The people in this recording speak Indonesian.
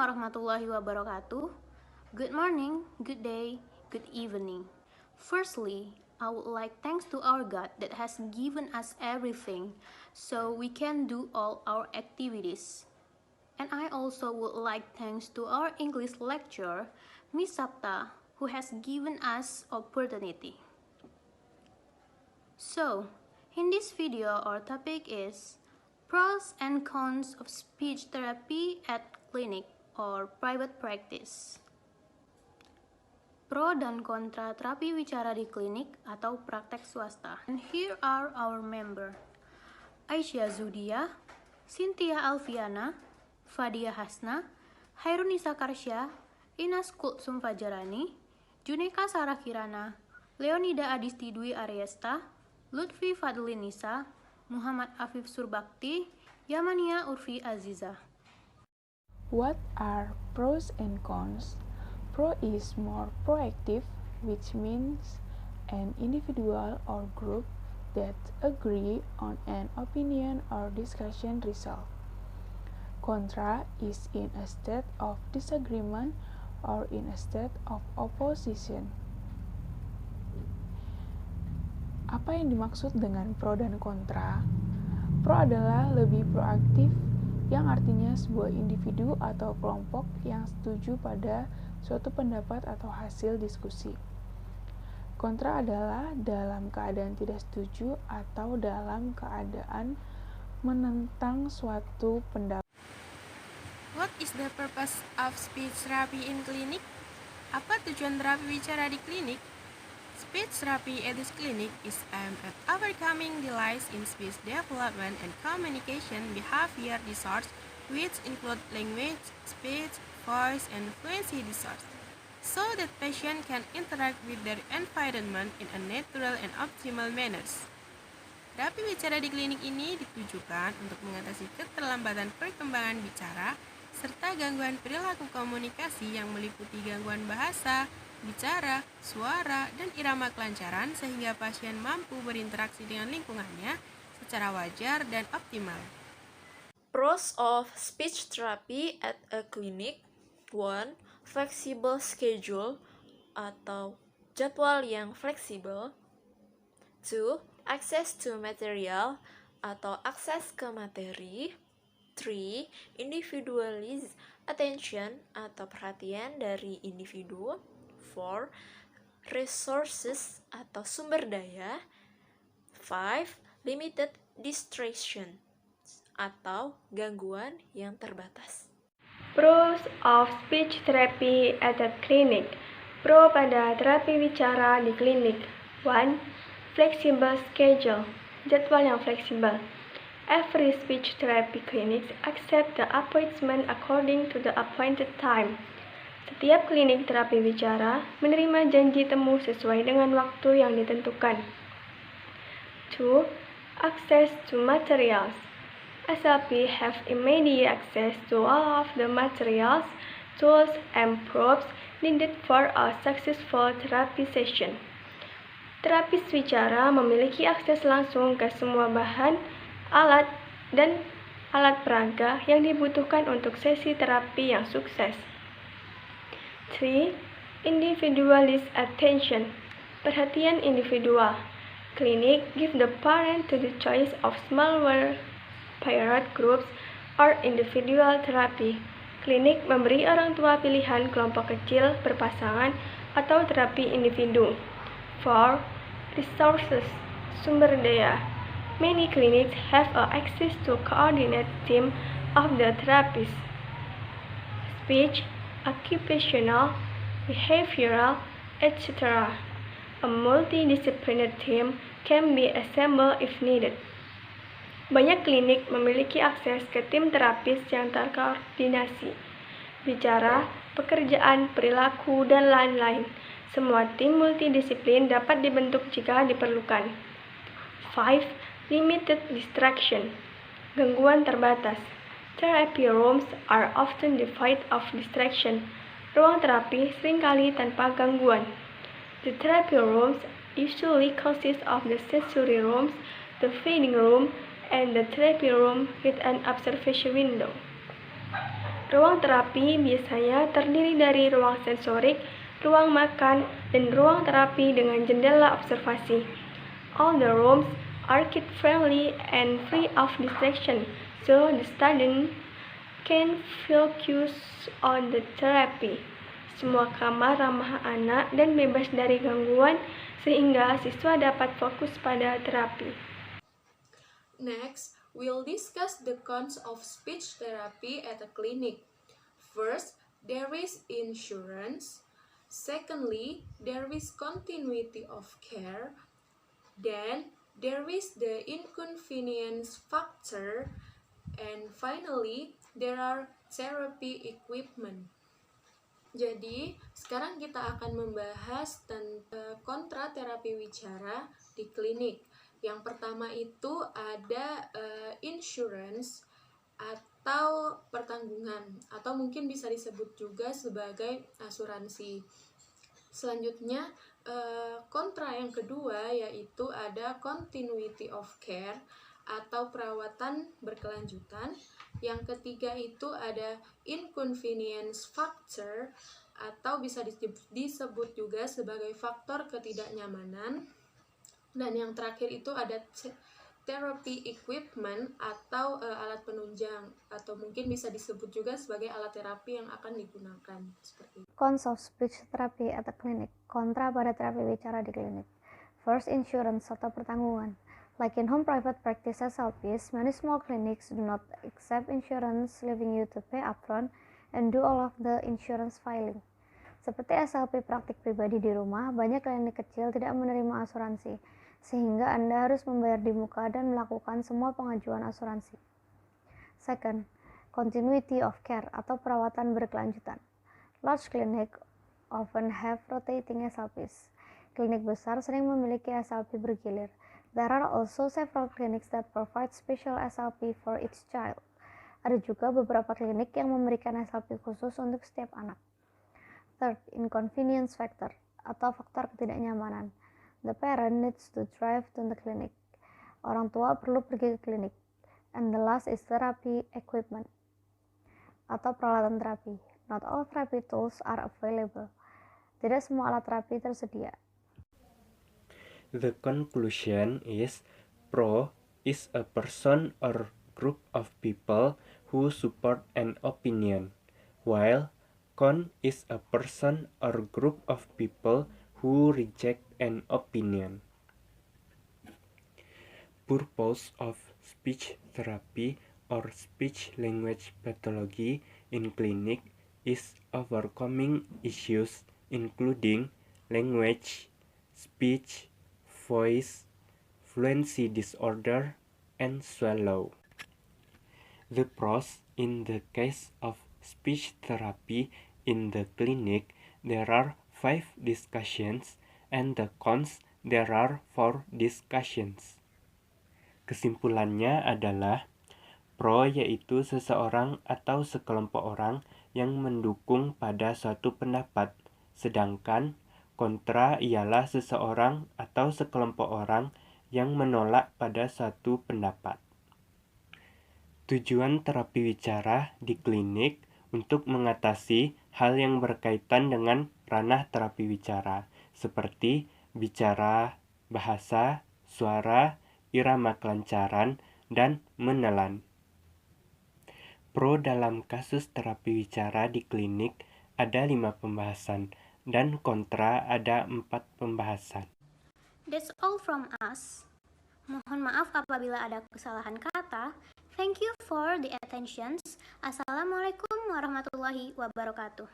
warahmatullahi wabarakatuh. Good morning, good day, good evening. Firstly, I would like thanks to our God that has given us everything so we can do all our activities. And I also would like thanks to our English lecturer, Miss Sapta, who has given us opportunity. So, in this video our topic is pros and cons of speech therapy at clinic or private practice. Pro dan kontra terapi wicara di klinik atau praktek swasta. And here are our member. Aisyah Zudia, Cynthia Alfiana, Fadia Hasna, Hairunisa Karsya, Inas Kulsum Fajarani, Juneka Sarah Kirana, Leonida Adisti Dwi Aryesta, Lutfi Fadlinisa, Muhammad Afif Surbakti, Yamania Urfi Aziza. What are pros and cons? Pro is more proactive, which means an individual or group that agree on an opinion or discussion result. Contra is in a state of disagreement or in a state of opposition. Apa yang dimaksud dengan pro dan kontra? Pro adalah lebih proaktif, yang artinya sebuah individu atau kelompok yang setuju pada suatu pendapat atau hasil diskusi. Kontra adalah dalam keadaan tidak setuju atau dalam keadaan menentang suatu pendapat. What is the purpose of speech therapy in clinic? Apa tujuan terapi bicara di klinik? Speech therapy at this clinic is aimed at overcoming delays in speech development and communication behavior disorders, which include language, speech, voice, and fluency disorders, so that patients can interact with their environment in a natural and optimal manner. Terapi bicara di klinik ini ditujukan untuk mengatasi keterlambatan perkembangan bicara serta gangguan perilaku komunikasi yang meliputi gangguan bahasa, bicara, suara, dan irama kelancaran sehingga pasien mampu berinteraksi dengan lingkungannya secara wajar dan optimal. Pros of speech therapy at a clinic. 1. Flexible schedule atau jadwal yang fleksibel. 2. Access to material atau akses ke materi. 3. Individualized attention atau perhatian dari individu. 4. Resources atau sumber daya. 5. Limited distraction atau gangguan yang terbatas. Pros of speech therapy at a clinic. Pro pada terapi bicara di klinik. 1. Flexible schedule. Jadwal yang fleksibel. Every speech therapy clinics accept the appointment according to the appointed time. Setiap klinik terapi bicara menerima janji temu sesuai dengan waktu yang ditentukan. 2. Access to materials. SLP have immediate access to all of the materials, tools, and props needed for a successful therapy session. Terapis bicara memiliki akses langsung ke semua bahan, alat, dan alat peraga yang dibutuhkan untuk sesi terapi yang sukses. 3. Individualized attention. Perhatian individual. Clinic give the parent to the choice of smaller peer groups or individual therapy. Klinik memberi orang tua pilihan kelompok kecil berpasangan atau terapi individu. 4. Resources. Sumber daya. Many clinics have access to coordinate team of the therapists. Speech, occupational, behavioral, etc. A multidisciplinary team can be assembled if needed. Banyak klinik memiliki akses ke tim terapis yang terkoordinasi. Bicara, pekerjaan, perilaku, dan lain-lain. Semua tim multidisiplin dapat dibentuk jika diperlukan. 5. Limited distraction. Gangguan terbatas. Therapy rooms are often devoid of distraction. Ruang terapi seringkali tanpa gangguan. The therapy rooms usually consist of the sensory rooms, the feeding room, and the therapy room with an observation window. Ruang terapi biasanya terdiri dari ruang sensorik, ruang makan, dan ruang terapi dengan jendela observasi. All the rooms are kid-friendly and free of distraction, so the student can focus on the therapy. Semua kamar ramah anak dan bebas dari gangguan, sehingga siswa dapat fokus pada terapi. Next, we'll discuss the cons of speech therapy at a clinic. First, there is insurance. Secondly, there is continuity of care. Then, there is the inconvenience factor. And finally, there are therapy equipment. Jadi, sekarang kita akan membahas tentang kontra terapi wicara di klinik. Yang pertama itu ada insurance atau pertanggungan, atau mungkin bisa disebut juga sebagai asuransi. Selanjutnya, kontra yang kedua yaitu ada continuity of care atau perawatan berkelanjutan. Yang ketiga itu ada inconvenience factor atau bisa disebut juga sebagai faktor ketidaknyamanan. Dan yang terakhir itu ada therapy equipment atau alat penunjang, atau mungkin bisa disebut juga sebagai alat terapi yang akan digunakan. Seperti itu. Cons of speech therapy at a clinic. Kontra pada terapi bicara di klinik. First, insurance atau pertanggungan. Like in home private practice SLPs, many small clinics do not accept insurance, leaving you to pay upfront and do all of the insurance filing. Seperti SLP praktik pribadi di rumah, banyak klinik kecil tidak menerima asuransi, sehingga Anda harus membayar di muka dan melakukan semua pengajuan asuransi. Second, continuity of care atau perawatan berkelanjutan. Large clinic often have rotating SLPs. Klinik besar sering memiliki SLP bergilir. There are also several clinics that provide special SLP for each child. Ada juga beberapa klinik yang memberikan SLP khusus untuk setiap anak. Third, inconvenience factor atau faktor ketidaknyamanan. The parent needs to drive to the clinic. Orang tua perlu pergi ke klinik. And the last is therapy equipment atau peralatan terapi. Not all therapy tools are available. Tidak semua alat terapi tersedia. The conclusion is pro is a person or group of people who support an opinion, while con is a person or group of people who reject an opinion. Purpose of speech therapy or speech language pathology in clinic is overcoming issues including language, speech, voice, fluency disorder, and swallow. The pros in the case of speech therapy in the clinic, there are 5 discussions, and the cons, there are 4 discussions. Kesimpulannya adalah pro yaitu seseorang atau sekelompok orang yang mendukung pada suatu pendapat, sedangkan kontra ialah seseorang atau sekelompok orang yang menolak pada suatu pendapat. Tujuan terapi wicara di klinik untuk mengatasi hal yang berkaitan dengan ranah terapi wicara, seperti bicara, bahasa, suara, irama kelancaran, dan menelan. Pro dalam kasus terapi wicara di klinik ada 5 pembahasan, dan kontra ada 4 pembahasan. That's all from us. Mohon maaf apabila ada kesalahan kata. Thank you for the attention. Assalamualaikum warahmatullahi wabarakatuh.